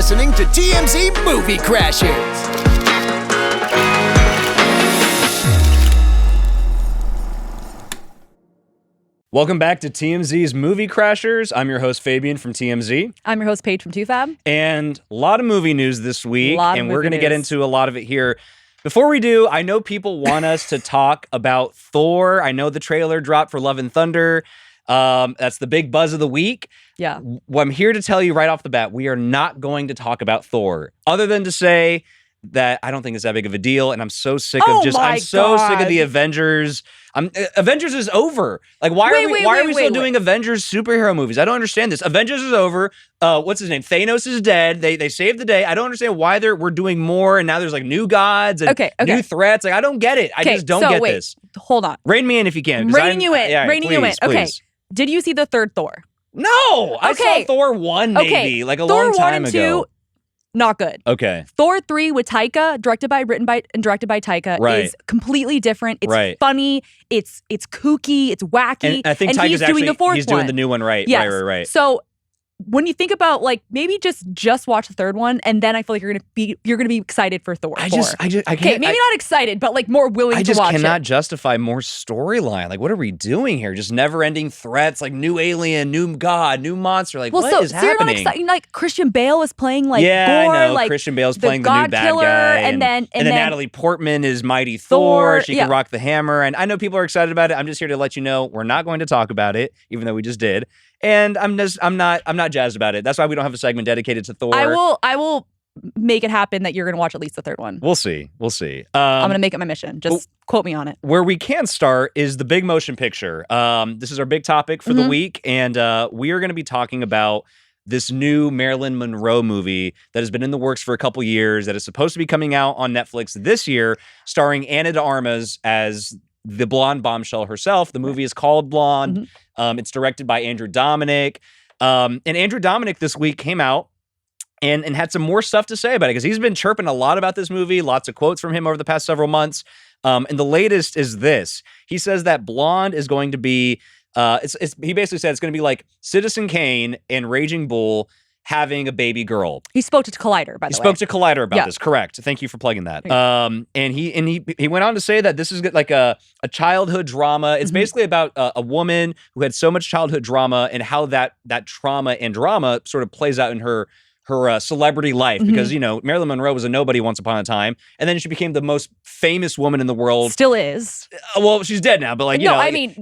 listening to TMZ Movie Crashers. Welcome back to TMZ's Movie Crashers. I'm your host, Fabian from TMZ. I'm your host, Paige from toofab. And a lot of movie news this week, and we're going to get into a lot of it here. Before we do, I know people want us to talk about Thor. I know the trailer dropped for Love and Thunder. That's the big buzz of the week. Yeah. Well, I'm here to tell you right off the bat, we are not going to talk about Thor, other than to say that I don't think it's that big of a deal, and I'm so sick of I'm so sick of the Avengers. Avengers is over. Like, why are we still doing Avengers superhero movies? I don't understand this. Avengers is over. What's his name? Thanos is dead. They saved the day. I don't understand why we're doing more, and now there's like new gods and new threats. Like, I don't get it. I just don't get this. Hold on. Rein me in if you can. Reining you in. Okay. Did you see the third Thor? No. I saw Thor 1 maybe, like a long time ago. Thor 1 and 2, not good. Okay. Thor 3 with Taika, written by Taika, is completely different. It's funny. It's kooky. It's wacky. And I think Taika's doing the fourth he's doing the new one right. Yes. Right. So when you think about, like, maybe just watch the third one, and then I feel like you're gonna be excited for Thor. I can't. Okay, maybe not excited, but like more willing to watch it. I just cannot justify more storyline. Like, what are we doing here? Just never-ending threats, like new alien, new god, new monster. Like, what is happening? You're not excited. Like, Christian Bale is playing like Gore, I know. like Christian Bale's playing the new bad killer, guy, and then Natalie Portman is Mighty Thor. She can rock the hammer, and I know people are excited about it. I'm just here to let you know we're not going to talk about it, even though we just did. And I'm not jazzed about it. That's why we don't have a segment dedicated to Thor. I will make it happen that you're going to watch at least the third one. We'll see. I'm going to make it my mission. Just quote me on it. Where we can start is the big motion picture. This is our big topic for the week, and we are going to be talking about this new Marilyn Monroe movie that has been in the works for a couple years, that is supposed to be coming out on Netflix this year, starring Ana de Armas as the blonde bombshell herself. The movie is called Blonde. It's directed by Andrew Dominik. And Andrew Dominik this week came out and had some more stuff to say about it, because he's been chirping a lot about this movie, lots of quotes from him over the past several months. And the latest is this. He says that Blonde is going to be, he basically said it's going to be like Citizen Kane and Enraging Bull having a baby girl. He spoke to Collider, by the way. He spoke to Collider about this, correct. Thank you for plugging that. And he went on to say that this is like a childhood drama. It's basically about a woman who had so much childhood drama, and how that trauma and drama sort of plays out in her celebrity life, because, you know, Marilyn Monroe was a nobody once upon a time, and then she became the most famous woman in the world. Still is. Well, she's dead now, but like, you know. I mean,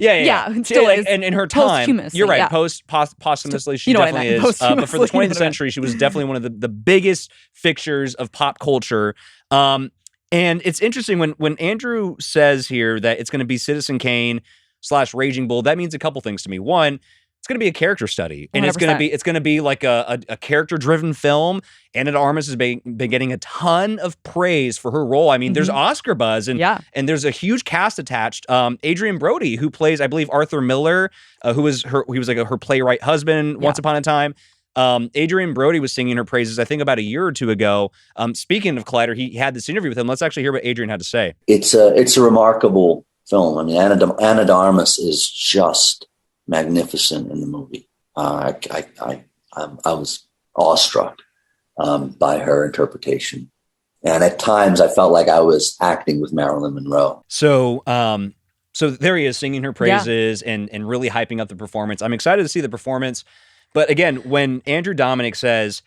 still is. And in her time, you're right, posthumously, she definitely is. But for the 20th century, she was definitely one of the biggest fixtures of pop culture. And it's interesting when Andrew says here that it's going to be Citizen Kane / Raging Bull, that means a couple things to me. One, it's going to be a character study, and 100%. it's going to be like a character-driven film. Ana de Armas has been getting a ton of praise for her role. I mean, there's Oscar buzz, and there's a huge cast attached. Adrian Brody, who plays, I believe, Arthur Miller, he was like her playwright husband once upon a time. Adrian Brody was singing her praises, I think, about a year or two ago. Speaking of Collider, he had this interview with him. Let's actually hear what Adrian had to say. It's a remarkable film. I mean, Ana de Armas is just magnificent in the movie. I was awestruck by her interpretation, and at times I felt like I was acting with Marilyn Monroe. So there he is singing her praises and really hyping up the performance. I'm excited to see the performance, but again, when Andrew Dominik says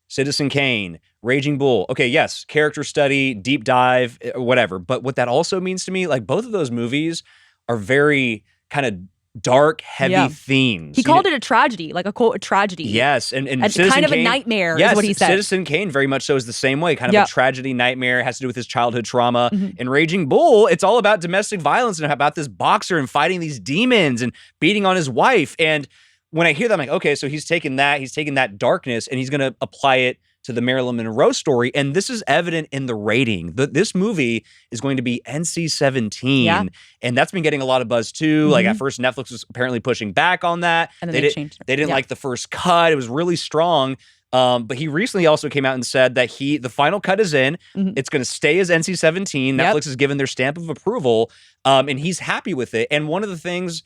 Citizen Kane, Raging Bull, okay, yes, character study, deep dive, whatever. But what that also means to me, like, both of those movies are very kind of dark, heavy themes. He called it a tragedy, like a tragedy. Yes, and Citizen kind of Kane, a nightmare is what he said. Citizen Kane very much so is the same way, kind of a tragedy, nightmare, has to do with his childhood trauma. In Raging Bull, it's all about domestic violence and about this boxer and fighting these demons and beating on his wife. And when I hear that, I'm like, okay, so he's taking that darkness and he's going to apply it to the Marilyn Monroe story, and this is evident in the rating. This movie is going to be NC-17, and that's been getting a lot of buzz too. Like, at first, Netflix was apparently pushing back on that. And then they didn't like the first cut. It was really strong. But he recently also came out and said that the final cut is in. It's going to stay as NC-17. Netflix has given their stamp of approval, and he's happy with it. And one of the things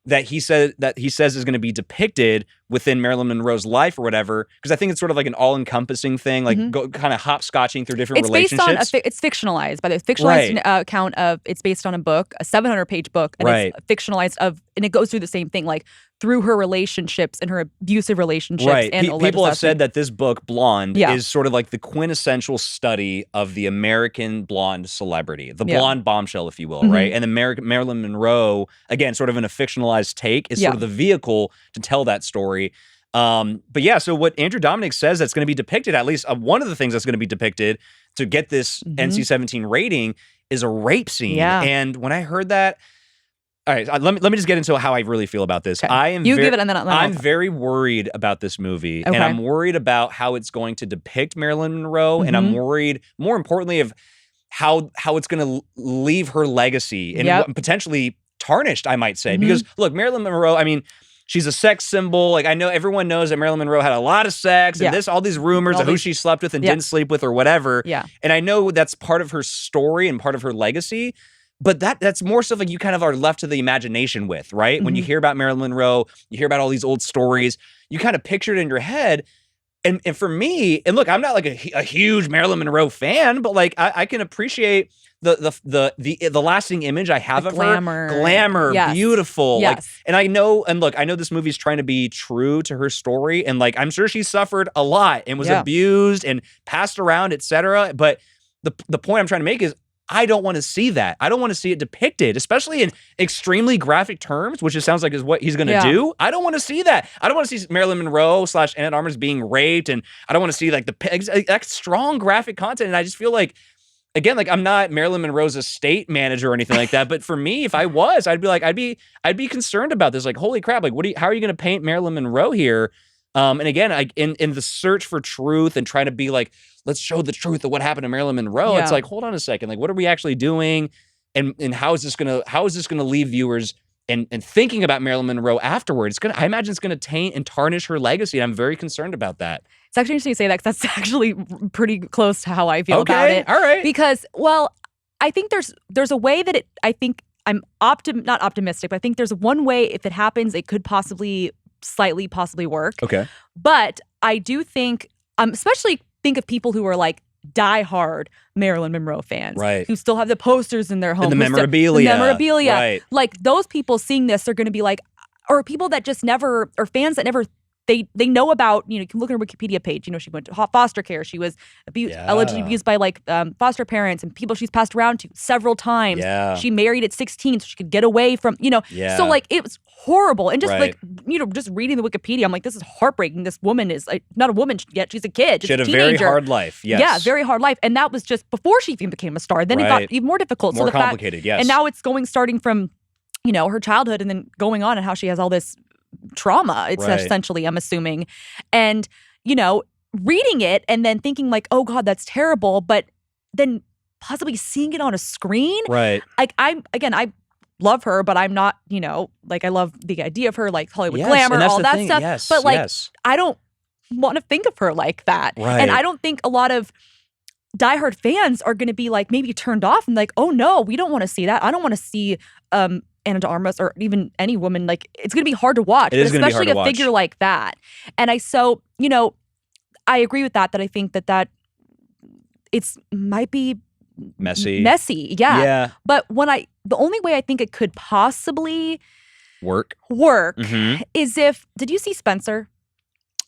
that he says is going to be depicted within Marilyn Monroe's life or whatever, because I think it's sort of like an all-encompassing thing, like kind of hopscotching through different relationships. It's fictionalized, by the fictionalized account of, it's based on a book, a 700-page book, and it's fictionalized and it goes through the same thing, like through her relationships and her abusive relationships. And people have said that this book, Blonde, is sort of like the quintessential study of the American blonde celebrity, the blonde bombshell, if you will, right? And Marilyn Monroe, again, sort of in a fictionalized take, is sort of the vehicle to tell that story. But yeah, so what Andrew Dominic says that's going to be depicted, at least one of the things that's going to be depicted to get this NC-17 rating, is a rape scene. And when I heard that, all right, let me just get into how I really feel about this. Okay. I'm very worried about this movie, and I'm worried about how it's going to depict Marilyn Monroe, and I'm worried, more importantly, of how it's going to leave her legacy and potentially tarnished, I might say. Because look, Marilyn Monroe, I mean, she's a sex symbol. Like, I know everyone knows that Marilyn Monroe had a lot of sex and all these rumors of who she slept with and didn't sleep with or whatever. And I know that's part of her story and part of her legacy. But that's more stuff like you kind of are left to the imagination with, right? When you hear about Marilyn Monroe, you hear about all these old stories, you kind of picture it in your head. And for me, and look, I'm not like a huge Marilyn Monroe fan, but like I can appreciate the lasting image I have of her. Glamour, beautiful. Like, and I know this movie's trying to be true to her story, and like I'm sure she suffered a lot and was abused and passed around, etc. But the point I'm trying to make is, I don't want to see that. I don't want to see it depicted, especially in extremely graphic terms, which it sounds like is what he's going to do. I don't want to see that. I don't want to see Marilyn Monroe / Anna Armas being raped, and I don't want to see like that strong graphic content. And I just feel like, again, like I'm not Marilyn Monroe's estate manager or anything like that. But for me, if I was, I'd be concerned about this. Like, holy crap! Like, how are you going to paint Marilyn Monroe here? And again, in the search for truth and trying to be like, let's show the truth of what happened to Marilyn Monroe. It's like, hold on a second. Like, what are we actually doing? And how is this gonna leave viewers and thinking about Marilyn Monroe afterwards? I imagine it's gonna taint and tarnish her legacy. And I'm very concerned about that. It's actually interesting you say that, because that's actually pretty close to how I feel about it. All right. Because, well, I think there's a way that I think I'm not optimistic, but I think there's one way, if it happens, it could possibly work. Okay. But I do think, especially think of people who are like diehard Marilyn Monroe fans, right? Who still have the posters in their home, and the memorabilia. Right. Like, those people seeing this are going to be like, or people that just never, or fans that never, they know about, you can look at her Wikipedia page, she went to foster care, she was allegedly abused by like foster parents and people she's passed around to several times. She married at 16 so she could get away from, so like it was horrible. And just like, just reading the Wikipedia, I'm like, this is heartbreaking. This woman is not a woman yet, she's a kid. She had a very hard life. Yes. Yeah, very hard life. And that was just before she even became a star. Then it got even more difficult. More complicated, yes. And now it's starting from, her childhood and then going on, and how she has all this trauma, it's essentially, I'm assuming. And, reading it and then thinking like, oh God, that's terrible. But then possibly seeing it on a screen. Right. Like, I love her, but I'm not, like, I love the idea of her, like Hollywood glamour, all that stuff. Yes, but like, I don't want to think of her like that. Right. And I don't think a lot of diehard fans are going to be like, maybe turned off and like, oh no, we don't want to see that. I don't want to see, Anna de Armas or even any woman. Like, it's going to be hard to watch, especially a figure like that. And I agree with that I think that it's might be messy. Yeah. But the only way I think it could possibly work is if, did you see Spencer?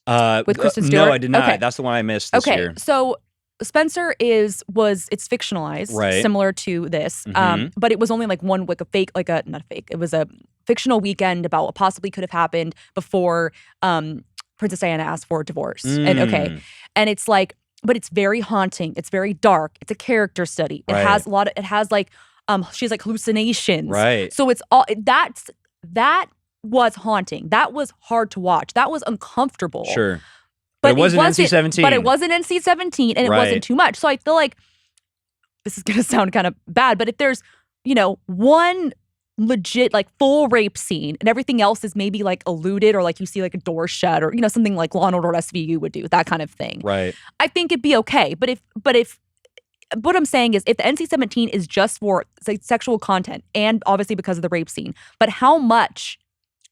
With Kristen Stewart? No, I did not. Okay. That's the one I missed this year. So Spencer it's fictionalized, similar to this, but it was only like one, like it was a fictional weekend about what possibly could have happened before Princess Diana asked for a divorce. And it's like, but it's very haunting. It's very dark. It's a character study. It has she has like hallucinations. Right. So it's all that was haunting. That was hard to watch. That was uncomfortable. Sure. But it wasn't NC-17. But it wasn't NC-17, and it wasn't too much. So I feel like, this is going to sound kind of bad, but if there's, one legit, like, full rape scene and everything else is maybe, like, alluded, or, like, you see, like, a door shut, or, something like Law & Order SVU would do, that kind of thing. Right. I think it'd be okay. But if what I'm saying is, if the NC-17 is just for, like, sexual content, and obviously because of the rape scene, but how much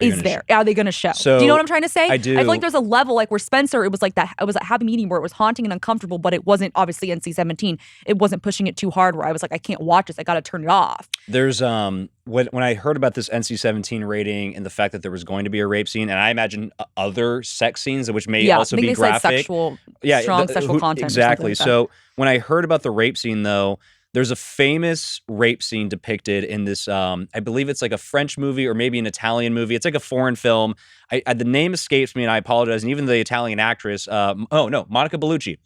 is there? Are they going to show? So, do you know what I'm trying to say? I do. I feel like there's a level like where Spencer, it was like that. It was a happy medium where it was haunting and uncomfortable, but it wasn't obviously NC-17. It wasn't pushing it too hard where I was like, I can't watch this. I got to turn it off. There's when I heard about this NC-17 rating and the fact that there was going to be a rape scene, and I imagine other sex scenes which may also be graphic. Sexual, strong sexual content. Exactly. Or something like so when I heard about the rape scene, though, there's a famous rape scene depicted in this, I believe it's like a French movie or maybe an Italian movie. It's like a foreign film. The name escapes me and I apologize. And even the Italian actress, Monica Bellucci.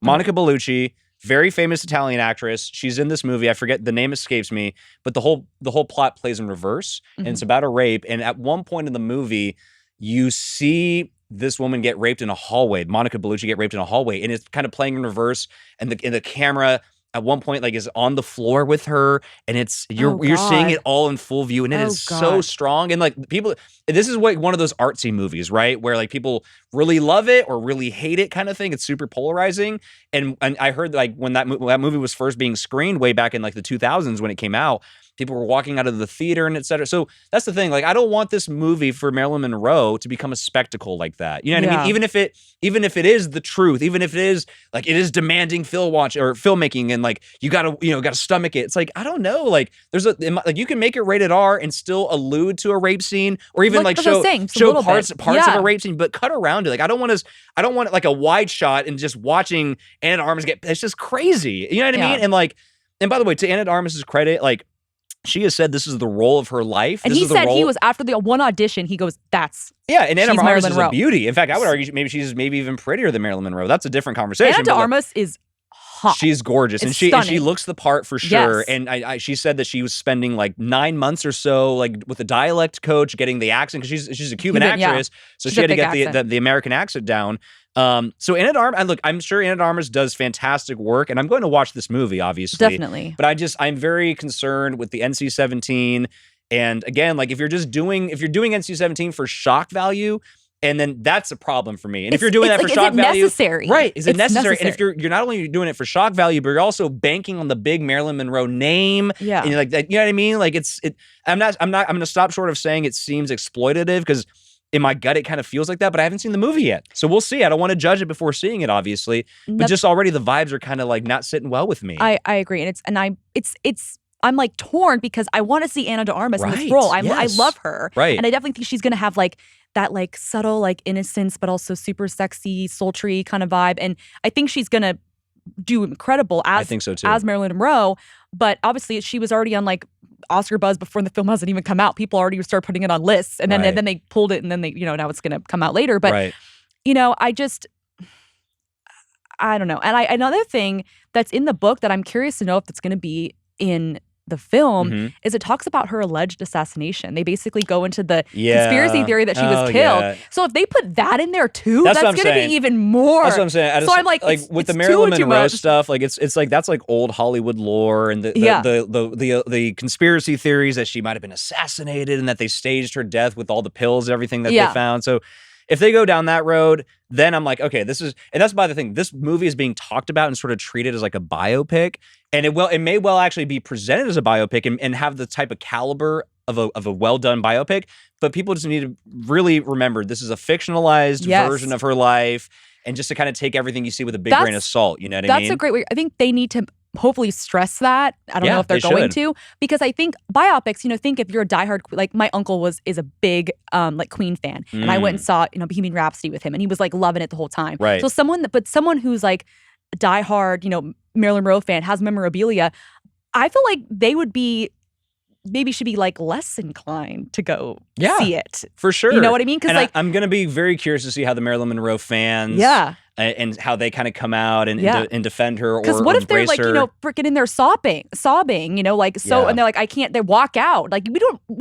Monica Bellucci, very famous Italian actress. She's in this movie. I forget, the name escapes me, but the whole plot plays in reverse. And it's about a rape. And at one point in the movie, you see this woman get raped in a hallway. Monica Bellucci get raped in a hallway. And it's kind of playing in reverse. And the camera at one point like is on the floor with her, and you're seeing it all in full view, and it is so strong. And like people, this is like one of those artsy movies, right, where like people really love it or really hate it kind of thing. It's super polarizing. And I heard like when that movie was first being screened way back in like the 2000s when it came out, people were walking out of the theater and et cetera. So that's the thing. Like, I don't want this movie for Marilyn Monroe to become a spectacle like that. You know what I mean? Even if it is the truth, even if it is like, it is demanding filmmaking and like, you gotta stomach it. It's like, I don't know. Like like you can make it rated R and still allude to a rape scene or even like show parts of a rape scene, but cut around it. Like, I don't want like a wide shot and just watching Anna de Armas it's just crazy. You know what I mean? And by the way, to Anna de Armas's credit, like, she has said this is the role of her life. And he said he was, after the one audition, he goes, and Anna de Armas is a beauty. In fact, I would argue maybe she's even prettier than Marilyn Monroe. That's a different conversation. Anna de Armas is hot. She's gorgeous. And she looks the part for sure. Yes. And she said that she was spending like 9 months or so like with a dialect coach, getting the accent, because she's a Cuban actress. So she had to get the American accent down. So Anna de Armas, look, I'm sure Anna de Armas does fantastic work, and I'm going to watch this movie, obviously. Definitely. But I'm very concerned with the NC-17. And again, like if you're doing NC-17 for shock value, and then that's a problem for me. And if you're doing that for shock value, necessary? Right? Is it necessary? And if you're not only doing it for shock value, but you're also banking on the big Marilyn Monroe name, and you're like that, you know what I mean? Like I'm going to stop short of saying it seems exploitative, because in my gut, it kind of feels like that, but I haven't seen the movie yet. So we'll see. I don't want to judge it before seeing it, obviously. But just already the vibes are kind of like not sitting well with me. I agree. I'm like torn because I want to see Anna de Armas in this role. I love her. Right. And I definitely think she's going to have like that like subtle like innocence, but also super sexy, sultry kind of vibe. And I think she's going to do incredible as, I think so too, as Marilyn Monroe. But obviously she was already on like Oscar buzz before the film hasn't even come out. People already started putting it on lists, and then they pulled it, and then they, now it's going to come out later. But I don't know. And another thing that's in the book that I'm curious to know if it's going to be in the film is it talks about her alleged assassination. They basically go into the conspiracy theory that she was killed. Yeah. So if they put that in there too, that's going to be even more. That's what I'm saying. I'm like with the Marilyn Monroe stuff, like it's like that's like old Hollywood lore, and the conspiracy theories that she might have been assassinated and that they staged her death with all the pills and everything that they found. So if they go down that road, then I'm like, okay, and that's by the thing. This movie is being talked about and sort of treated as like a biopic, and it may well actually be presented as a biopic and have the type of caliber of a well done biopic. But people just need to really remember this is a fictionalized version of her life, and just to kind of take everything you see with a big grain of salt. You know what I mean? That's a great way. I think they need to hopefully stress that. I don't know if they're going to, because I think biopics, think if you're a diehard, like my uncle is a big like Queen fan, and I went and saw Bohemian Rhapsody with him, and he was like loving it the whole time. Right. So someone who's like a diehard, Marilyn Monroe fan, has memorabilia, I feel like they would be should be like less inclined to go see it. For sure. You know what I mean? Because I'm going to be very curious to see how the Marilyn Monroe fans and how they kind of come out and defend her or because what if they're like, her. Freaking in there sobbing, and they're like, I can't, they walk out. Like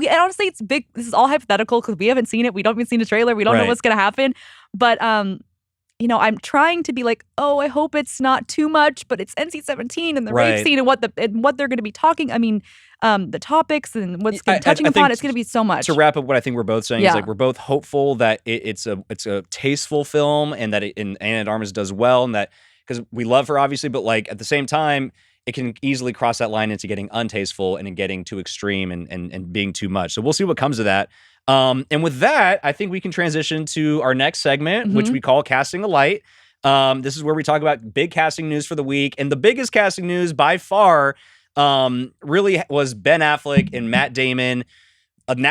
honestly, it's big. This is all hypothetical because we haven't seen it. We don't even seen the trailer. We don't know what's going to happen. But, I'm trying to be like, oh, I hope it's not too much, but it's NC-17 and the rape scene and what they're going to be talking. I mean, the topics and what's touching upon. It's going to be so much. To wrap up, what I think we're both saying is like we're both hopeful that it's a tasteful film, and that and Anna de Armas does well, and that because we love her obviously, but like at the same time, it can easily cross that line into getting untasteful and in getting too extreme and being too much. So we'll see what comes of that. And with that, I think we can transition to our next segment, which we call Casting a Light. This is where we talk about big casting news for the week. And the biggest casting news by far really was Ben Affleck and Matt Damon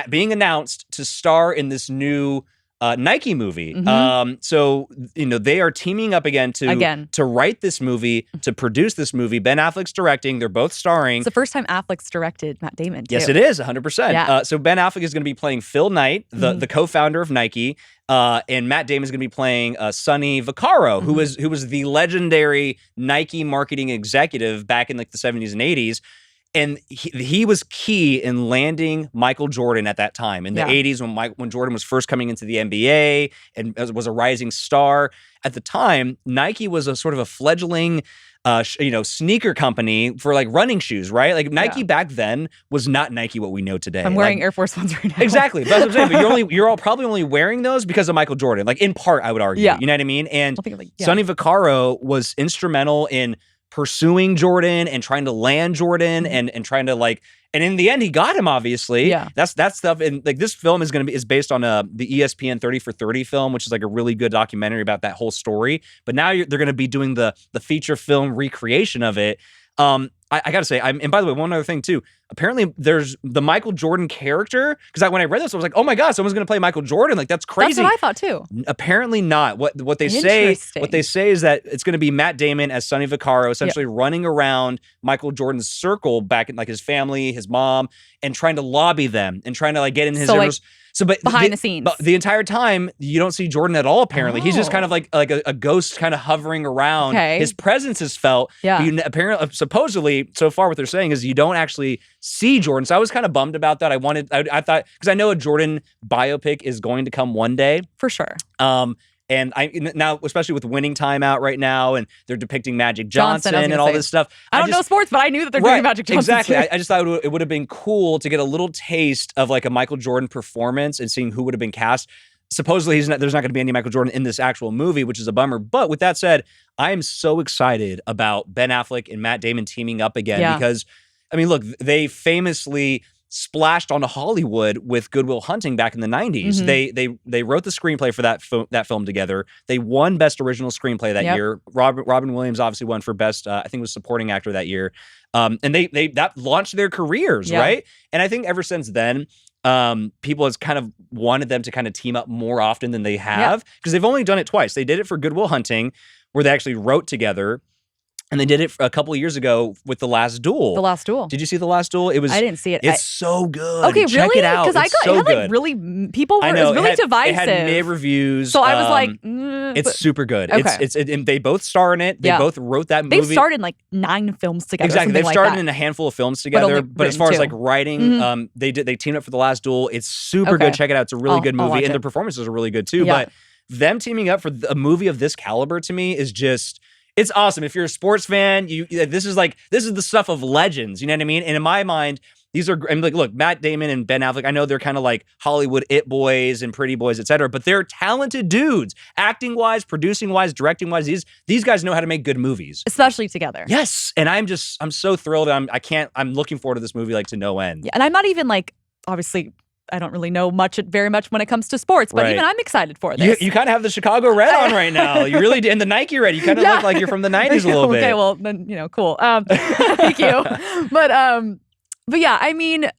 being announced to star in this new Nike movie. So, they are teaming up again to write this movie, to produce this movie. Ben Affleck's directing. They're both starring. It's the first time Affleck's directed Matt Damon, too. Yes, it is, 100%. Yeah. So Ben Affleck is going to be playing Phil Knight, the co-founder of Nike, and Matt Damon is going to be playing Sonny Vaccaro, who was the legendary Nike marketing executive back in like the 70s and 80s. And he was key in landing Michael Jordan at that time in the 80s when Jordan was first coming into the NBA and was a rising star. At the time, Nike was a sort of a fledgling sneaker company for like running shoes, right? Like Nike back then was not Nike what we know today. I'm wearing Air Force Ones right now. Exactly. That's what I'm saying. But you're all probably only wearing those because of Michael Jordan. Like in part, I would argue. Yeah. You know what I mean? And Sonny Vaccaro was instrumental in pursuing Jordan and trying to land Jordan and trying to and in the end he got him, obviously. Yeah. That's that stuff. And like this film is based on the ESPN 30 for 30 film, which is like a really good documentary about that whole story. But now they're going to be doing the feature film recreation of it. I gotta say, and by the way, one other thing too. Apparently, there's the Michael Jordan character. Because when I read this, I was like, "Oh my god, someone's gonna play Michael Jordan! Like that's crazy." That's what I thought too. Apparently not. What they say is that it's gonna be Matt Damon as Sonny Vaccaro, essentially running around Michael Jordan's circle back in like his family, his mom, and trying to lobby them and trying to like get in his. But behind the scenes. But the entire time, you don't see Jordan at all, apparently. He's just kind of like a ghost kind of hovering around. Okay. His presence is felt. Yeah. Apparently, supposedly, so far what they're saying is you don't actually see Jordan. So I was kind of bummed about that. I thought, because I know a Jordan biopic is going to come one day. For sure. And now, especially with Winning Time out right now, and they're depicting Magic Johnson and all this stuff. I don't know sports, but I knew that they're doing Magic Johnson. Exactly. I just thought it would have been cool to get a little taste of like a Michael Jordan performance and seeing who would have been cast. Supposedly, there's not going to be any Michael Jordan in this actual movie, which is a bummer. But with that said, I am so excited about Ben Affleck and Matt Damon teaming up again because, I mean, look, they famously splashed onto Hollywood with Good Will Hunting back in the 90s. They wrote the screenplay for that film together. They won Best Original Screenplay that year. Robin Williams obviously won for Best, I think it was Supporting Actor that year. And they that launched their careers, right? And I think ever since then, people has kind of wanted them to kind of team up more often than they have because they've only done it twice. They did it for Good Will Hunting, where they actually wrote together. And they did it a couple of years ago with The Last Duel. The Last Duel. Did you see The Last Duel? I didn't see it. It's so good. Okay, Check really? it out. Because it had like really, people were, it was really divisive. It had mid reviews. So I was like, it's super good. Okay. And they both star in it. They both wrote that movie. They've starred in like 9 films together. Exactly. They've starred in a handful of films together. But as far as like writing, they teamed up for The Last Duel. It's super good. Check it out. It's a really good movie. And their performances are really good too. But them teaming up for a movie of this caliber to me is just... It's awesome. If you're a sports fan, this is the stuff of legends. You know what I mean? And in my mind, these are, I mean, like, look, Matt Damon and Ben Affleck, I know they're kind of like Hollywood it boys and pretty boys, et cetera, but they're talented dudes. Acting wise, producing wise, directing wise, these guys know how to make good movies. Especially together. Yes. And I'm so thrilled. I'm looking forward to this movie like to no end. Yeah, and I'm not even like, obviously, I don't really know very much when it comes to sports, but even I'm excited for this. You kind of have the Chicago red on right now. You really do. And the Nike red. You kind of look like you're from the 90s a little bit. Okay, well, then, cool. Thank you. But yeah, I mean,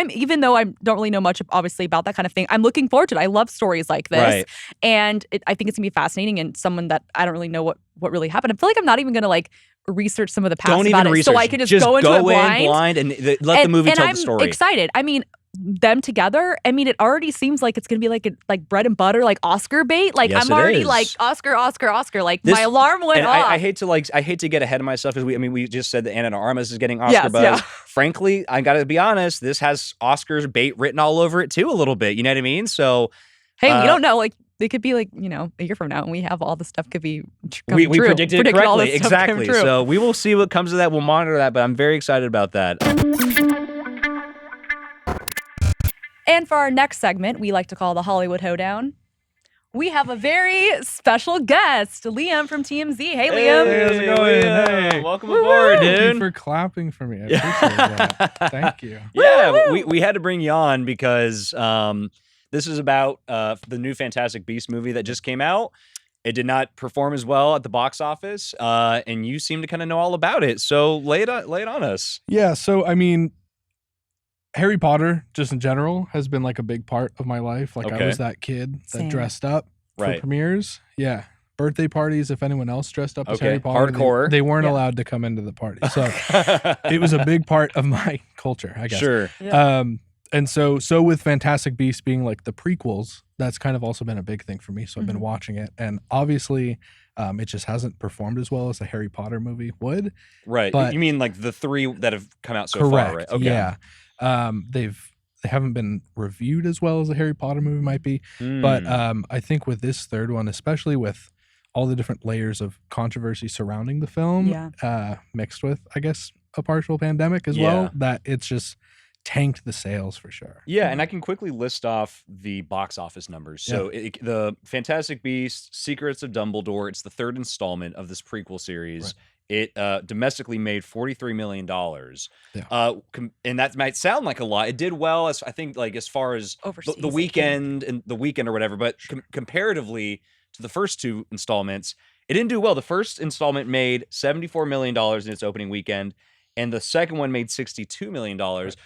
even though I don't really know much, obviously, about that kind of thing, I'm looking forward to it. I love stories like this. Right. And I think it's going to be fascinating, and someone that I don't really know what really happened. I feel like I'm not even going to like research some of the past about it. So I can just go into it blind and let the movie tell the story. I'm excited. I mean, them together, I mean, it already seems like it's gonna be like bread and butter, like Oscar bait. Like I'm already like Oscar. Like my alarm went off. I hate to get ahead of myself because we just said that Anna de Armas is getting Oscar buzz. Yeah. Frankly, I gotta be honest, this has Oscars bait written all over it too a little bit. You know what I mean? So hey, we don't know. Like it could be like a year from now, and we have all the stuff could be we predicted it correctly. Exactly. So we will see what comes of that. We'll monitor that, but I'm very excited about that. And for our next segment, we like to call the Hollywood Hoedown. We have a very special guest, Liam from TMZ. Hey, Liam. Hey, how's it going? Hey. Welcome aboard, dude. Thank you for clapping for me. I appreciate that. Thank you. Yeah, we had to bring you on because This is about the new Fantastic Beasts movie that just came out. It did not perform as well at the box office, and you seem to kind of know all about it. So lay it on us. Yeah, so I mean, Harry Potter, just in general, has been like a big part of my life. Like I Okay. was that kid that Same. dressed up for Right. premieres. Yeah. Birthday parties, if anyone else dressed up as Okay, Harry Potter. hardcore. They weren't Yeah. allowed to come into the party. So it was a big part of my culture, I guess. Sure. Yeah. And so with Fantastic Beasts being like the prequels, that's kind of also been a big thing for me. So I've been Mhm. watching it. And obviously, it just hasn't performed as well as a Harry Potter movie would. Right. But- You mean like the 3 that have come out so Correct. far, right? Okay. Yeah. They haven't been reviewed as well as a Harry Potter movie might be. But Mm. I think with this third one, especially with all the different layers of controversy surrounding the film, Yeah. mixed with, I guess, a partial pandemic as Yeah. well, that it's just tanked the sales for sure. Yeah, and I can quickly list off the box office numbers. So the Fantastic Beasts, Secrets of Dumbledore, it's the 3rd installment of this prequel series. It domestically made $43 million. Yeah. And that might sound like a lot. It did well, as I think, like as far as Overseas, the I weekend and the weekend or whatever, but comparatively to the first 2 installments, it didn't do well. The first installment made $74 million in its opening weekend, and the second one made $62 million.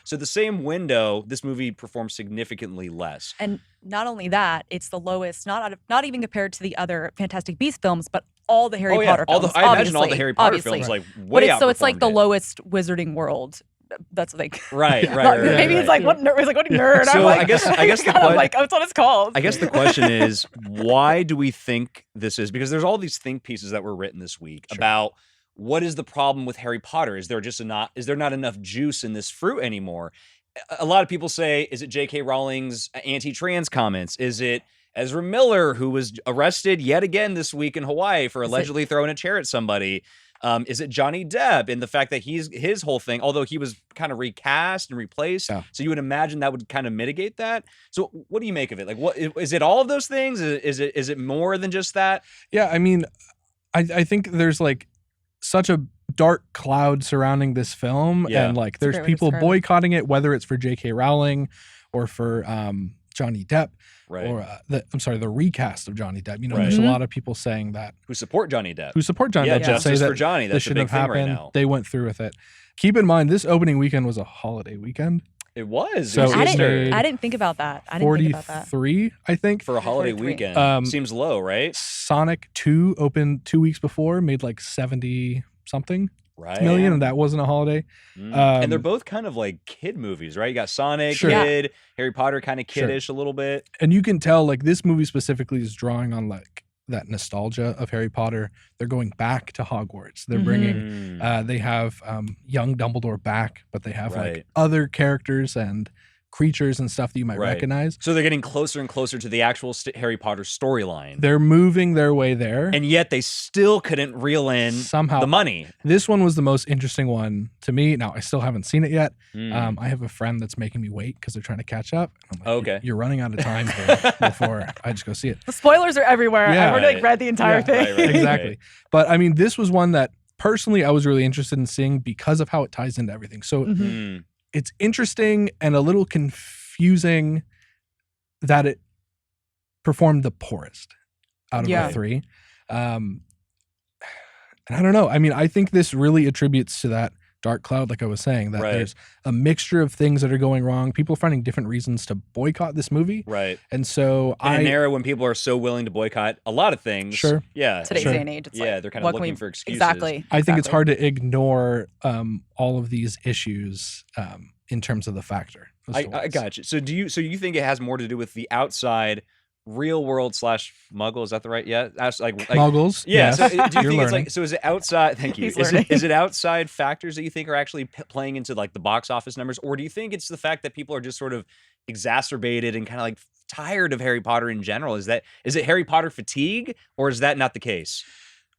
So the same window, this movie performed significantly less. And not only that, it's the lowest, not even compared to the other Fantastic Beasts films, but all the Harry Potter films. I imagine all the obviously, Harry Potter obviously. films like But way it's like the outperformed it. lowest Wizarding World. That's like Right. maybe it's like what nerd? It's like what nerd? So I'm like, I guess the I'm like that's what it's called. I guess the question is, why do we think this is? Because there's all these think pieces that were written this week about what is the problem with Harry Potter? Is there not enough juice in this fruit anymore? A lot of people say, is it J.K. Rowling's anti-trans comments? Is it Ezra Miller, who was arrested yet again this week in Hawaii for allegedly throwing a chair at somebody? Is it Johnny Depp and the fact that his whole thing, although he was kind of recast and replaced, so you would imagine that would kind of mitigate that. So what do you make of it? Like, what is it? All of those things? Is it more than just that? Yeah, I mean, I think there's like such a dark cloud surrounding this film, and like there's great way to people describe it. boycotting it, whether it's for J.K. Rowling or for Johnny Depp, Right. or the recast of Johnny Depp. You know, Right. there's a lot of people saying that Who support Johnny Depp? who support Johnny Yeah, Depp that say justice that for Johnny. That's this the shouldn't big have thing right happened. now. They went through with it. Keep in mind, this opening weekend was a holiday weekend. It was. So It was I Easter. didn't think about that. I didn't think about that. 43, I think. For a holiday 43. weekend. Seems low, right? Sonic 2 opened 2 weeks before, made like 70 something Right. million, and that wasn't a holiday. And they're both kind of like kid movies, right? You got Sonic, Sure. kid, Harry Potter, kind of kiddish a little bit. And you can tell like this movie specifically is drawing on like that nostalgia of Harry Potter. They're going back to Hogwarts. They're bringing they have young Dumbledore back, but they have like Right. other characters and creatures and stuff that you might Right. recognize. So they're getting closer and closer to the actual Harry Potter storyline. They're moving their way there. And yet they still couldn't reel in Somehow the money. This one was the most interesting one to me. Now, I still haven't seen it yet. Mm. I have a friend that's making me wait because they're trying to catch up. And I'm like, Okay. You're running out of time here before I just go see it. The spoilers are everywhere. Yeah. I've already like read the entire Yeah. thing. Right. Exactly. But I mean, this was one that personally I was really interested in seeing because of how it ties into everything. So Mm. it's interesting and a little confusing that it performed the poorest out of the 3. And I don't know. I mean, I think this really attributes to that dark cloud, like I was saying, that Right. there's a mixture of things that are going wrong. People are finding different reasons to boycott this movie. Right. And so In an era when people are so willing to boycott a lot of things. Sure. Yeah. Today's Sure. day and age, it's Yeah, like, they're kind what of can looking we- for excuses. Exactly. I think it's exactly. hard to ignore all of these issues in terms of the factor. I got you. So you think it has more to do with the outside real world / muggle? Is that the right? Yeah. Like Muggles. Yeah. Yes. So do you You're think it's learning. like, so is it outside? Thank you. He's Is learning. it outside factors that you think are actually playing into like the box office numbers? Or do you think it's the fact that people are just sort of exacerbated and kind of like tired of Harry Potter in general? Is it Harry Potter fatigue, or is that not the case?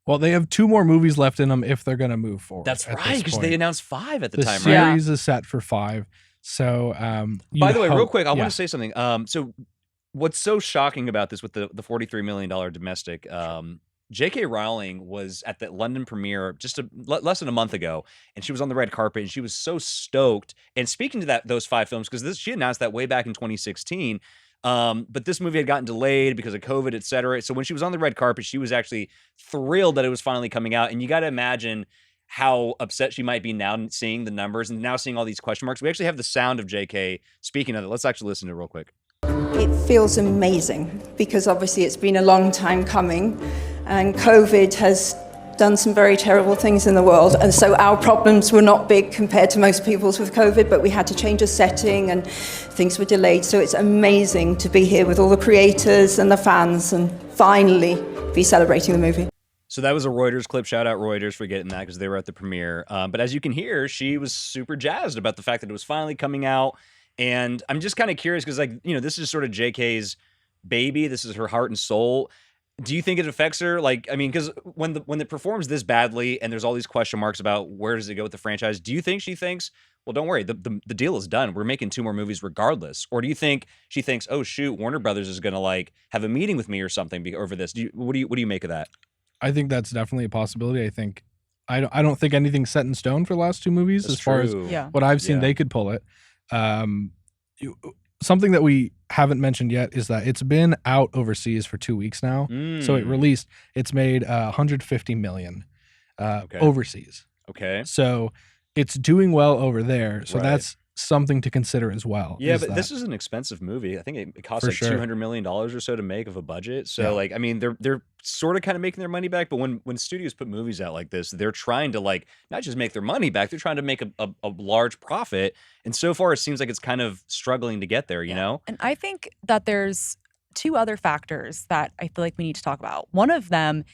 Well, they have 2 more movies left in them if they're going to move forward. That's at right, this because point. they announced 5 at the the time, right? series is set for 5. So, By the way, real hope- quick, I yeah. want to say something. So what's so shocking about this with the $43 million domestic, J.K. Rowling was at the London premiere just less than a month ago, and she was on the red carpet, and she was so stoked. And speaking to those 5 films, because she announced that way back in 2016, But this movie had gotten delayed because of COVID, et cetera. So when she was on the red carpet, she was actually thrilled that it was finally coming out. And you got to imagine how upset she might be now seeing the numbers and now seeing all these question marks. We actually have the sound of JK speaking of it. Let's actually listen to it real quick. It feels amazing because obviously it's been a long time coming and COVID has done some very terrible things in the world, and so our problems were not big compared to most people's with COVID, but we had to change a setting and things were delayed. So it's amazing to be here with all the creators and the fans and finally be celebrating the movie. So that was a Reuters clip. Shout out Reuters for getting that because they were at the premiere. But as you can hear, she was super jazzed about the fact that it was finally coming out. And I'm just kind of curious because, like, you know, this is sort of JK's baby. This is her heart and soul. Do you think it affects her? Like, I mean, because when it performs this badly and there's all these question marks about where does it go with the franchise, do you think she thinks, well, don't worry, the deal is done. We're making 2 more movies regardless. Or do you think she thinks, oh, shoot, Warner Brothers is going to, like, have a meeting with me or something over this? What do you make of that? I think that's definitely a possibility. I think I don't think anything's set in stone for the last 2 movies. That's as far true. as what I've seen, they could pull it. Something that we haven't mentioned yet is that it's been out overseas for 2 weeks now. So it's made 150 million overseas. Okay. So it's doing well over there. So that's something to consider as well. Yeah, but this is an expensive movie. I think it costs like $200 million or so to make of a budget. So like, I mean, they're sort of kind of making their money back. But when studios put movies out like this, they're trying to, like, not just make their money back, they're trying to make a large profit. And so far, it seems like it's kind of struggling to get there, you know? And I think that there's 2 other factors that I feel like we need to talk about. One of them,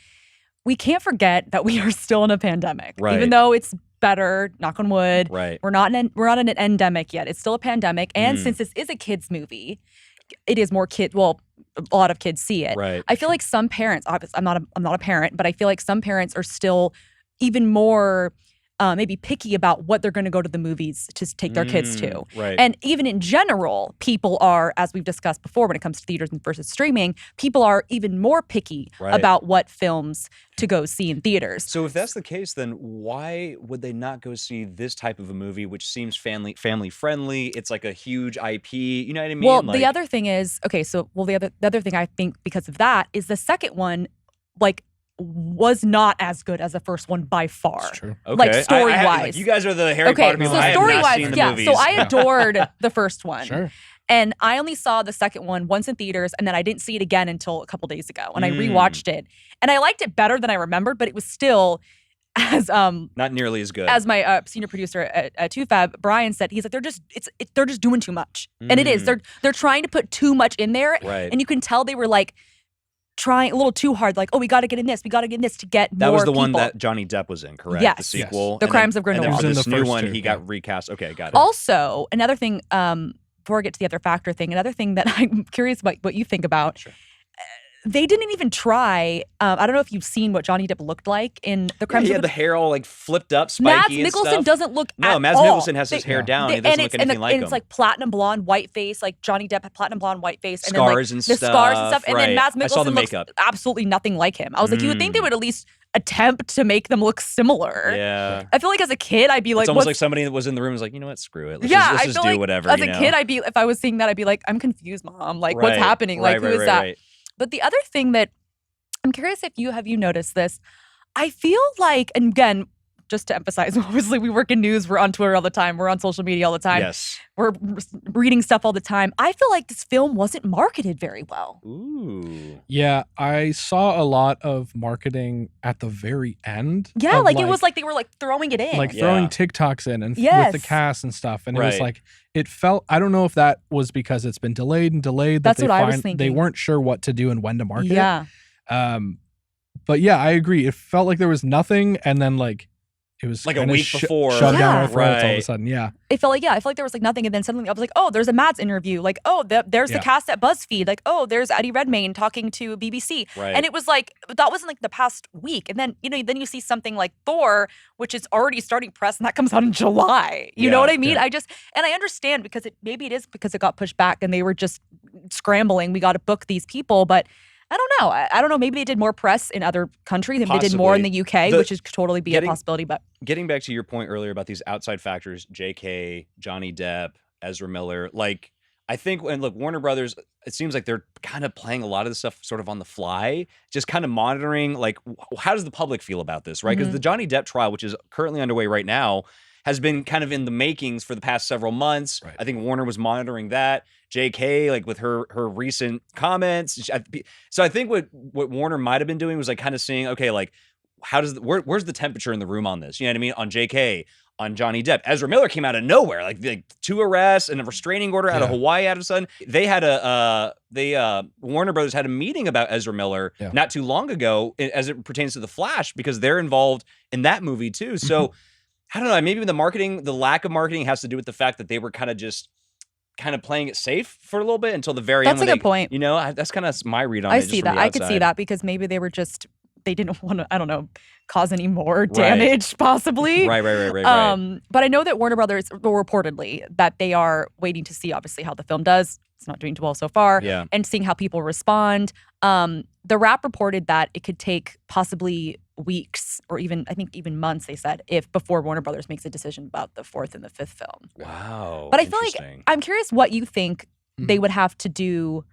we can't forget that we are still in a pandemic. Right. Even though it's better, knock on wood. Right. We're not in an endemic yet. It's still a pandemic. And since this is a kids movie, it is more a lot of kids see it. Right. I feel like some parents, obviously I'm not a parent, but I feel like some parents are still even more maybe picky about what they're going to go to the movies to take their kids to. Right. And even in general, people are, as we've discussed before, when it comes to theaters versus streaming, people are even more picky about what films to go see in theaters. So if that's the case, then why would they not go see this type of a movie, which seems family friendly? It's like a huge IP. You know what I mean? Well, like, the other thing is, the other thing I think because of that is the second one, like, was not as good as the first one by far. That's true. Okay. Like story-wise. Like, you guys are the Harry Potter people. So I have not seen the movies. So I adored the first one. Sure. And I only saw the second one once in theaters, and then I didn't see it again until a couple days ago. And I rewatched it. And I liked it better than I remembered, but it was still as not nearly as good. As my senior producer at TooFab, Brian said, he's like, they're just doing too much. And it is. They're trying to put too much in there. Right. And you can tell they were like trying a little too hard, like, oh, we got to get in this to get more That was the people. one that Johnny Depp was in, correct? Yes. The sequel. The Crimes of Grindelwald. And then He was this in the new first one, 2, he got recast. Okay, got it. Also, another thing, before I get to the other factor thing, another thing that I'm curious about what you think about. Sure. They didn't even try. I don't know if you've seen what Johnny Depp looked like in the Crimes. He of had the hair all like flipped up, spiky Mads and Mikkelsen stuff. doesn't look No, at Mads all. Mikkelsen has his hair down. He doesn't look anything like him. And it's like platinum blonde, white face. Like Johnny Depp had platinum blonde, white face. And Scars then, and the stuff. scars and stuff. And then Right. Mads I saw the Mikkelsen looks makeup. absolutely nothing like him. I was like, you would think they would at least attempt to make them look similar. Yeah. I feel like as a kid, I'd be like, It's almost what's like somebody that was in the room was like, you know what, screw it. Let's I just feel do like whatever. As you a know? kid, if I was seeing that, I'd be like, I'm confused, Mom. Like, what's Right. happening? Like, who is that? Right. But the other thing that I'm curious if you noticed this. I feel like, and again, just to emphasize, obviously we work in news, we're on Twitter all the time, we're on social media all the time. Yes. We're reading stuff all the time. I feel like this film wasn't marketed very well. Ooh. Yeah, I saw a lot of marketing at the very end. Yeah, of, like it was like they were like throwing it in. like Yeah. throwing TikToks in and with Yes. the cast and stuff. And it Right. was like, it felt, I don't know if that was because it's been delayed. That That's they what I was They thinking. weren't sure what to do and when to market. Yeah. But yeah, I agree. It felt like there was nothing, and then like it was Like a kinda week before. shoved down Yeah. our throats all of a Right. sudden. Yeah, It felt like, I felt like there was like nothing. And then suddenly I was like, oh, there's a Mads interview. Like, oh, there's the Yeah. cast at BuzzFeed. Like, oh, there's Eddie Redmayne talking to BBC. Right. And it was like, that wasn't like the past week. And then, then you see something like Thor, which is already starting press, and that comes out in July. You know Yeah, what I mean? yeah. And I understand because maybe it is because it got pushed back and they were just scrambling. We got to book these people. But I don't know. I don't know. Maybe they did more press in other countries. Maybe they did more in the UK, which is totally be a possibility. But Getting back to your point earlier about these outside factors, JK, Johnny Depp, Ezra Miller, like, I think when look, Warner Brothers, it seems like they're kind of playing a lot of this stuff sort of on the fly, just kind of monitoring like how does the public feel about this, right? Because the Johnny Depp trial, which is currently underway right now, has been kind of in the makings for the past several months. Right. I think Warner was monitoring that. JK, like with her recent comments. So I think what Warner might have been doing was like kind of seeing, okay, like how does where's the temperature in the room on this? You know what I mean? On JK, on Johnny Depp. Ezra Miller came out of nowhere, like 2 arrests and a restraining order out of Hawaii out of a sudden. They had Warner Brothers had a meeting about Ezra Miller not too long ago as it pertains to The Flash, because they're involved in that movie too. So I don't know, maybe the lack of marketing has to do with the fact that they were kind of playing it safe for a little bit until the very end. That's a good point. You know, that's kind of my read on it. I see that. I could see that because maybe they were they didn't want to, I don't know, cause any more damage possibly. Right. But I know that Warner Brothers, reportedly, that they are waiting to see obviously how the film does. It's not doing too well so far. Yeah. And seeing how people respond. The Wrap reported that it could take possibly weeks or I think even months, they said, before Warner Brothers makes a decision about the 4th and the 5th film. Wow. But I feel like, I'm curious what you think they would have to do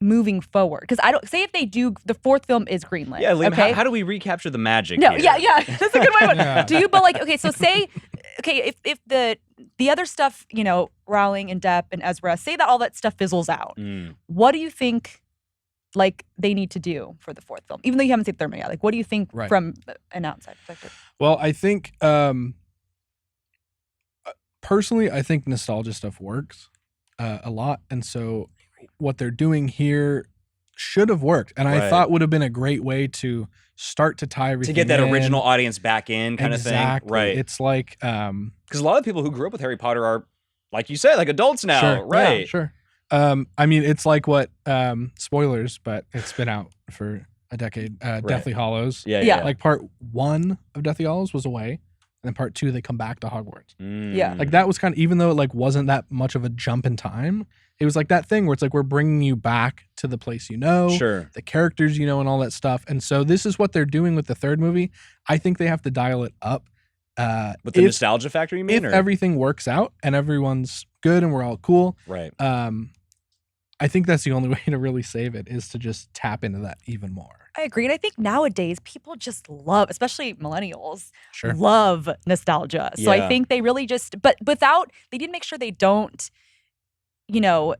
moving forward, because I don't say if they do the 4th film is greenlit. Yeah, Liam, okay? how do we recapture the magic? No, here? yeah, that's a good way. Do you? But like, okay, so say, okay, if the other stuff, you know, Rowling and Depp and Ezra, say that all that stuff fizzles out, what do you think? Like they need to do for the 4th film, even though you haven't seen the 3rd yet. Like, what do you think from an outside perspective? Well, I think personally, I think nostalgia stuff works a lot, and so what they're doing here should have worked, and I thought would have been a great way to start to tie everything to get that in. Original audience back in, kind of thing. Right? It's like because a lot of people who grew up with Harry Potter are, like you said, like adults now, right? Yeah, sure. I mean, it's like what spoilers, but it's been out for a decade. Deathly Hallows. Yeah. Like part 1 of Deathly Hallows was away, and then part 2 they come back to Hogwarts. Yeah. Like that was kind of, even though it like wasn't that much of a jump in time, it was like that thing where it's like we're bringing you back to the place you know, the characters you know, and all that stuff. And so this is what they're doing with the 3rd movie. I think they have to dial it up. With the nostalgia factor, you mean? If everything works out and everyone's good and we're all cool, right? I think that's the only way to really save it, is to just tap into that even more. I agree. And I think nowadays people just love, especially millennials, love nostalgia. So I think they really but they need to make sure they don't, you know,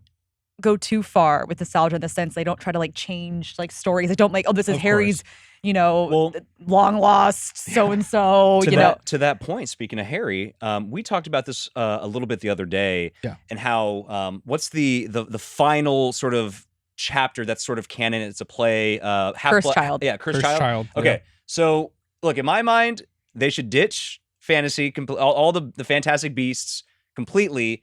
go too far with nostalgia in the sense they don't try to like change like stories. They don't like, oh, this is Harry's, you know, long lost so-and-so, To that point, speaking of Harry, we talked about this a little bit the other day, and how what's the final sort of chapter that's sort of canon? It's a play, Cursed Child. Yeah, Cursed Child. Okay, so look, in my mind, they should ditch fantasy, all the Fantastic Beasts completely.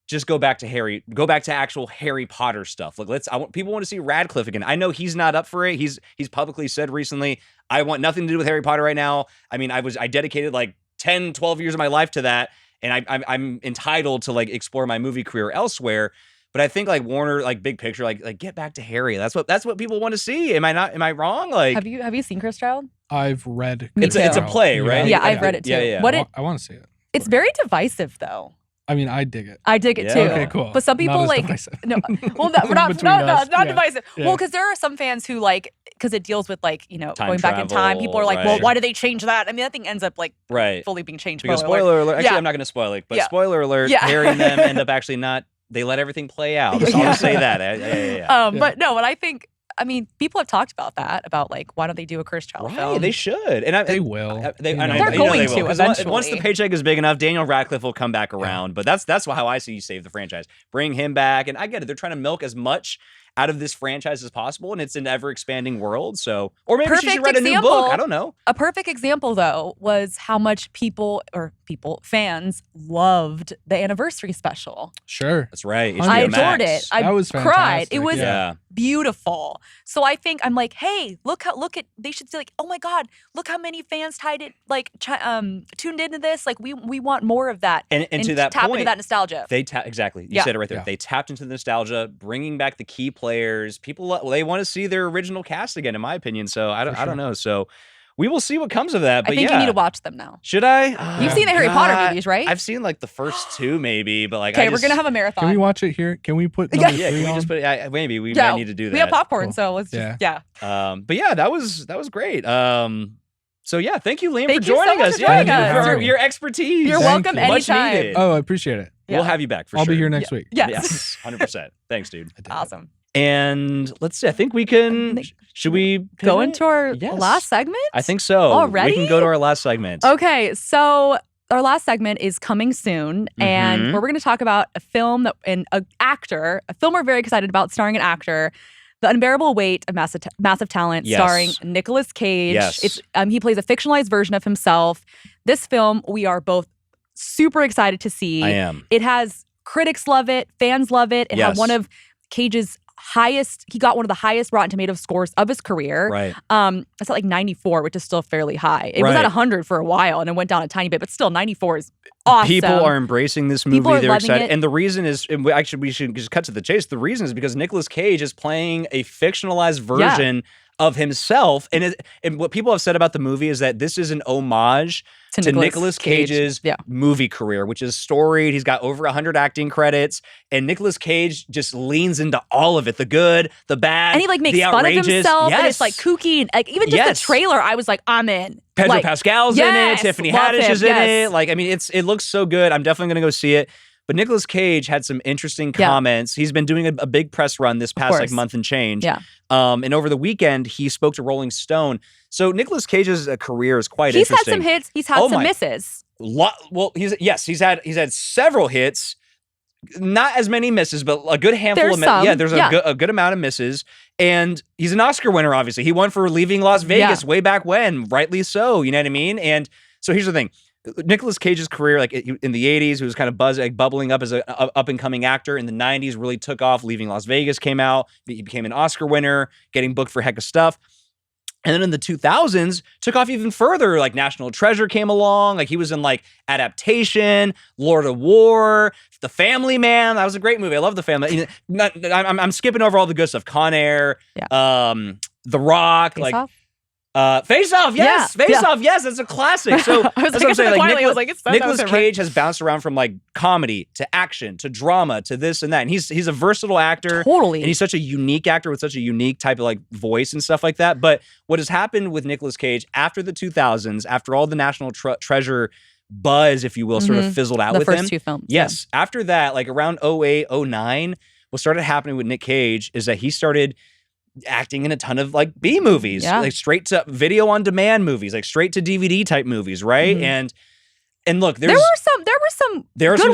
Just go back to Harry. Go back to actual Harry Potter stuff. Like people want to see Radcliffe again. I know he's not up for it. He's publicly said recently, I want nothing to do with Harry Potter right now. I mean, I dedicated like 10, 12 years of my life to that, and I'm entitled to like explore my movie career elsewhere. But I think like Warner, like big picture, like get back to Harry. That's what people want to see. Am I wrong? Like, have you seen Cursed Child? I've read. It's a play, right? Yeah, I've read it too. Yeah. I want to see it. It's very divisive though. I mean, I dig it. I dig it too. Okay, cool. But some people like divisive. no. Well, we're not divisive. Yeah. Well, because there are some fans who like, because it deals with like, you know, Time going back in time. People are like, right. well, why did they change that? I mean, that thing ends up like fully being changed. Because spoiler alert. Actually, I'm not going to spoil it, but spoiler alert. Harry and them end up actually not. They let everything play out. So I'll just say that. Yeah. But no, but I think. I mean, people have talked about that, about like, why don't they do a Cursed Child film? They should. And they will. They're going to eventually. Once the paycheck is big enough, Daniel Radcliffe will come back around. But that's how I see you save the franchise. Bring him back. And I get it. They're trying to milk as much out of this franchise as possible, and it's an ever-expanding world. So, or maybe she should write a new book. I don't know. A perfect example, though, was how much fans loved the anniversary special. Sure, that's right. I adored it. I was cried. Fantastic. It was beautiful. So I think I'm like, hey, look at. They should say like, oh my God, look how many fans tuned into this. Like we want more of that. And to that tap point, into that nostalgia. Exactly. You said it right there. Yeah. They tapped into the nostalgia, bringing back the key players. People, they want to see their original cast again, in my opinion. So I don't know. So we will see what comes of that. But I think you need to watch them now. Should I? You've seen the Harry Potter movies, right? I've seen like the first 2 maybe, but like okay, we're gonna have a marathon. Can we watch it here? Can we put number 3 can we on? just put it? Maybe we might need to do that. We have popcorn, Cool. so let's just But yeah, that was great. So yeah, thank you, Liam, Thank for you so joining much us. for joining us. For your expertise. You're Thank welcome you. Much anytime. needed. Oh, I appreciate it. We'll have you back for I'll sure. be here next week. Yes. 100%. Thanks, dude. Awesome. And let's see. I think we can. Should we go pivot? into our Yes. last segment? I think so. Already? We can go to our last segment. Okay, so our last segment is coming soon, and Mhm. where we're going to talk about a film and an actor, a film we're very excited about, starring an actor. The Unbearable Weight of Massive Talent, Yes. starring Nicolas Cage. Yes. It's he plays a fictionalized version of himself. This film we are both super excited to see. I am. It has critics love it, fans love it. It Yes. had one of Cage's highest. He got one of the highest Rotten Tomatoes scores of his career. Right. It's at like 94, which is still fairly high. It was Right. at 100 for a while, and it went down a tiny bit, but still 94 is awesome. People are embracing this movie. People are They're loving excited. it. And the reason is, and we should just cut to the chase. The reason is because Nicolas Cage is playing a fictionalized version of himself. And what people have said about the movie is that this is an homage to Nicolas Cage's movie career, which is storied. He's got over 100 acting credits, and Nicolas Cage just leans into all of it, the good, the bad, and he like makes the fun of outrageous. himself, and Yes. it's like kooky, and like even just the trailer, I was like, I'm in. Pedro like, Pascal's in it. Tiffany love Haddish him, is in yes. it. Like, I mean, it looks so good. I'm definitely going to go see it. But Nicolas Cage had some interesting comments. He's been doing a big press run this past like month and change. Yeah. And over the weekend, he spoke to Rolling Stone. So Nicolas Cage's career is quite interesting. He's had some hits. He's had some misses. Well, he's had several hits. Not as many misses, but a good handful There's of some. yeah. There's a good amount of misses, and he's an Oscar winner. Obviously, he won for Leaving Las Vegas way back when, rightly so. You know what I mean? And so here's the thing: Nicolas Cage's career, like in the '80s, he was kind of bubbling up as an up and coming actor. In the '90s, really took off. Leaving Las Vegas came out. He became an Oscar winner, getting booked for heck of stuff. And then in the 2000s, took off even further. Like National Treasure came along. Like he was in like Adaptation, Lord of War, The Family Man. That was a great movie. I love The Family. I'm skipping over all the good stuff. Con Air, The Rock, Face Off? Face Off, yes, Face Off, yes, that's a classic. So I was that's like, what I'm saying. Like Nicolas Cage Cage has bounced around from like comedy to action to drama to this and that, and he's a versatile actor, totally, and he's such a unique actor with such a unique type of like voice and stuff like that. But what has happened with Nicolas Cage after the 2000s, after all the National Treasure buzz, if you will, sort of fizzled out with him. The first 2 films. Yes, after that, like around 08, 09, what started happening with Nick Cage is that he started acting in a ton of like B movies, like straight to video on demand movies, like straight to DVD type movies, right? And look, there were some good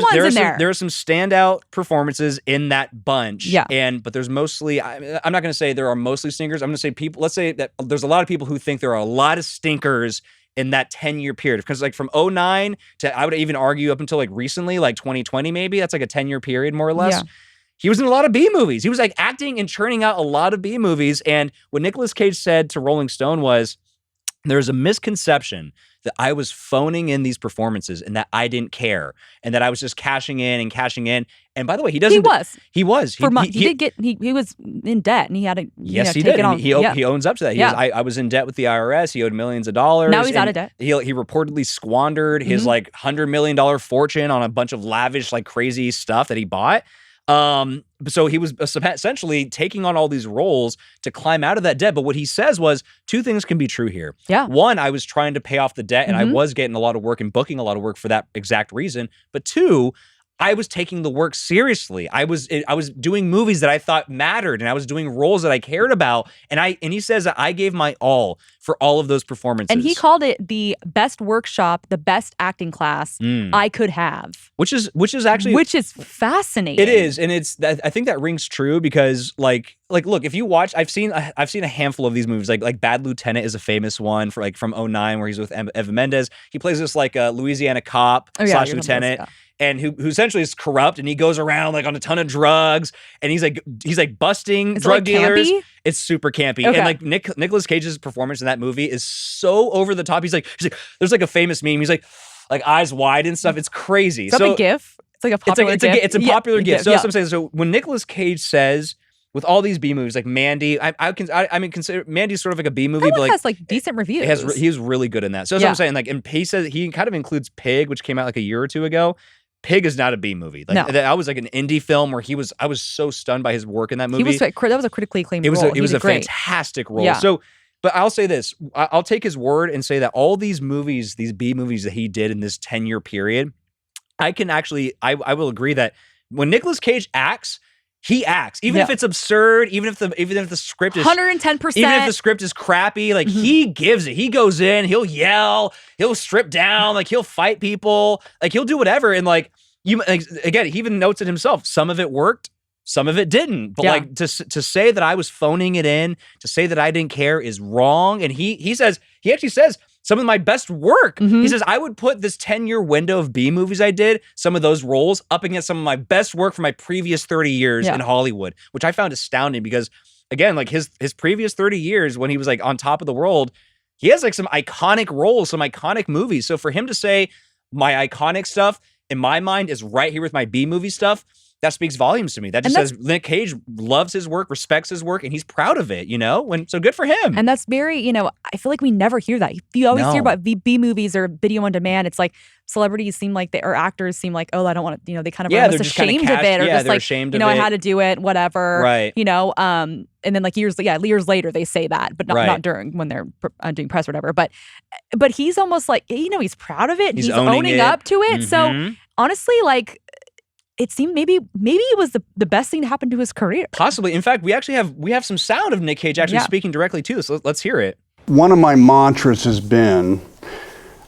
ones in there. There are some standout performances in that bunch, but there's mostly. I'm not going to say there are mostly stinkers. I'm going to say people. Let's say that there's a lot of people who think there are a lot of stinkers in that 10-year period, because like from 09 to, I would even argue up until like recently, like 2020 maybe, that's like a 10-year period more or less. He was in a lot of B movies. He was like acting and churning out a lot of B movies. And what Nicolas Cage said to Rolling Stone was, there's a misconception that I was phoning in these performances and that I didn't care and that I was just cashing in. And by the way, he doesn't. He was. He was in debt and he had to. Yes, he did. And he owns up to that. He was, I was in debt with the IRS. He owed millions of dollars. Now he's out of debt. He reportedly squandered his like $100 million fortune on a bunch of lavish, like crazy stuff that he bought. So he was essentially taking on all these roles to climb out of that debt. But what he says was 2 things can be true here. One, I was trying to pay off the debt and I was getting a lot of work and booking a lot of work for that exact reason. But 2, I was taking the work seriously. I was doing movies that I thought mattered, and I was doing roles that I cared about. And he says that I gave my all for all of those performances. And he called it the best workshop, the best acting class I could have. Which is fascinating. It is, and I think that rings true because like look, if you watch, I've seen a handful of these movies. Like Bad Lieutenant is a famous one for like from 09 where he's with Eva Mendes. He plays this like a Louisiana cop / lieutenant. And who essentially is corrupt, and he goes around like on a ton of drugs, and he's like busting drug dealers. Campy? It's super campy, and like Nicolas Cage's performance in that movie is so over the top. He's like, there's like a famous meme. He's like eyes wide and stuff. It's crazy. It's a GIF. It's like a popular GIF. It's a popular GIF. So that's what I'm saying. So when Nicolas Cage says with all these B movies, like Mandy, I mean, consider Mandy's sort of like a B movie, but like has like decent reviews. He's really good in that. So that's what I'm saying. Like, and he says he kind of includes Pig, which came out like a year or two ago. Pig is not a B movie. Like that was like an indie film where I was so stunned by his work in that movie. That was a critically acclaimed role. It was a fantastic role. Yeah. So, but I'll say this, I'll take his word and say that all these movies, these B movies that he did in this 10-year period, I will agree that when Nicolas Cage acts, he acts, even if it's absurd, even if the script is 110%, even if the script is crappy, like he gives it. He goes in, he'll yell, he'll strip down, like he'll fight people, like he'll do whatever. And like again, he even notes it himself. Some of it worked, some of it didn't. But like to say that I was phoning it in, to say that I didn't care is wrong. And he actually says. Some of my best work. He says, I would put this 10-year window of B movies I did, some of those roles, up against some of my best work from my previous 30 years in Hollywood, which I found astounding because, again, like his previous 30 years when he was like on top of the world, he has like some iconic roles, some iconic movies. So for him to say my iconic stuff in my mind is right here with my B movie stuff, that speaks volumes to me. That just says Nick Cage loves his work, respects his work, and he's proud of it, so good for him. And that's very, I feel like we never hear that. You always hear about B movies or video on demand. It's like celebrities seem like or actors seem like, oh, I don't want to, they kind of are almost ashamed of it, or just like, I had to do it, whatever. Right. And then like years later they say that, but not during when they're doing press or whatever. But he's almost like, he's proud of it. He's owning up to it. So honestly, like, it seemed maybe it was the best thing to happen to his career. Possibly. In fact, we have some sound of Nick Cage actually speaking directly to us. Let's hear it. One of my mantras has been,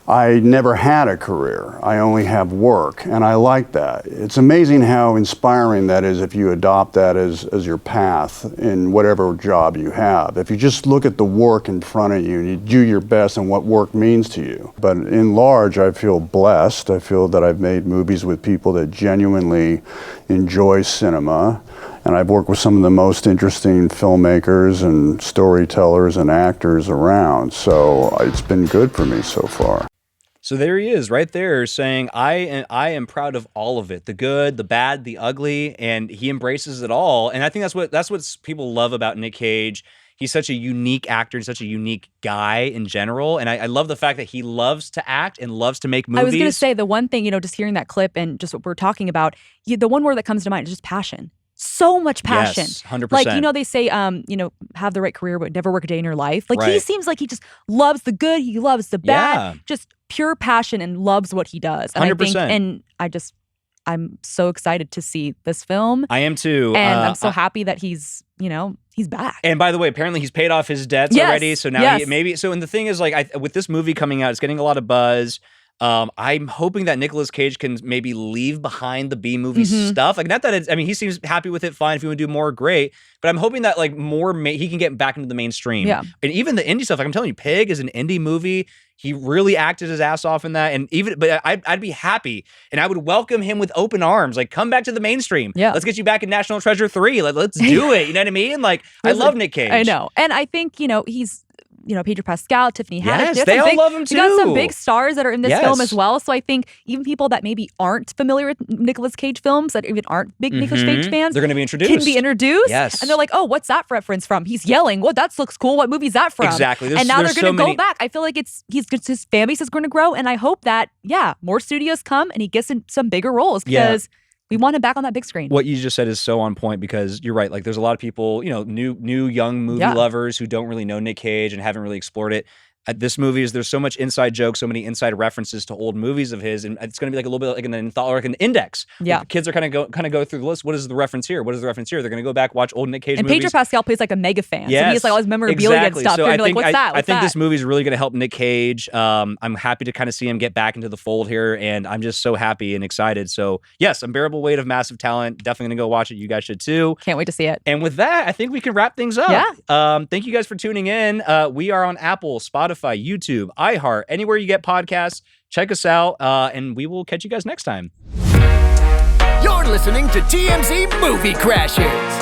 I never had a career. I only have work, and I like that. It's amazing how inspiring that is if you adopt that as your path in whatever job you have. If you just look at the work in front of you and you do your best and what work means to you. But in large, I feel blessed. I feel that I've made movies with people that genuinely enjoy cinema. And I've worked with some of the most interesting filmmakers and storytellers and actors around. So it's been good for me so far. So there he is right there saying, I am proud of all of it, the good, the bad, the ugly, and he embraces it all. And I think that's what people love about Nick Cage. He's such a unique actor and such a unique guy in general. And I love the fact that he loves to act and loves to make movies. I was going to say the one thing, just hearing that clip and just what we're talking about, the one word that comes to mind is just passion. So much passion. Yes, 100%. Like, they say, have the right career, but never work a day in your life. Like, he seems like he just loves the good. He loves the bad. Just pure passion and loves what he does. And 100%. I'm so excited to see this film. I am too. And I'm so happy that he's back. And by the way, apparently he's paid off his debts already. So now and the thing is, like, with this movie coming out, it's getting a lot of buzz. I'm hoping that Nicolas Cage can maybe leave behind the B movie stuff. Like, not that he seems happy with it. Fine, if you want to do more, great. But I'm hoping that like he can get back into the mainstream. Yeah. And even the indie stuff. Like I'm telling you, Pig is an indie movie. He really acted his ass off in that. And but I'd be happy, and I would welcome him with open arms. Like, come back to the mainstream. Yeah. Let's get you back in National Treasure 3. Let's do it. You know what I mean? Like, I love Nick Cage. I know, and I think he's. Pedro Pascal, Tiffany Haddish. Yes, they all love him too. We got some big stars that are in this film as well. So I think even people that maybe aren't familiar with Nicolas Cage films, that even aren't big Nicolas Cage fans, they're going to be introduced. Can be introduced. Yes. And they're like, oh, what's that reference from? He's yelling. Well, that looks cool. What movie is that from? Exactly. And now they're going to go back. I feel like his fan base is going to grow. And I hope that, more studios come and he gets in some bigger roles because we want him back on that big screen. What you just said is so on point because you're right. Like, there's a lot of people, new young movie lovers who don't really know Nick Cage and haven't really explored it. This movie there's so much inside jokes, so many inside references to old movies of his, and it's going to be like a little bit like an index. Yeah, kids are kind of go through the list. What is the reference here? What is the reference here? They're going to go back, watch old Nick Cage movies. And Pedro Pascal plays like a mega fan. Yes, so he has like all his memorabilia and stuff. So I think, like, what's that? I think this movie is really going to help Nick Cage. I'm happy to kind of see him get back into the fold here, and I'm just so happy and excited. So yes, Unbearable Weight of Massive Talent. Definitely going to go watch it. You guys should too. Can't wait to see it. And with that, I think we can wrap things up. Yeah. Thank you guys for tuning in. We are on Apple, Spotify, YouTube, iHeart, anywhere you get podcasts. Check us out, and we will catch you guys next time. You're listening to TMZ Movie Crashers.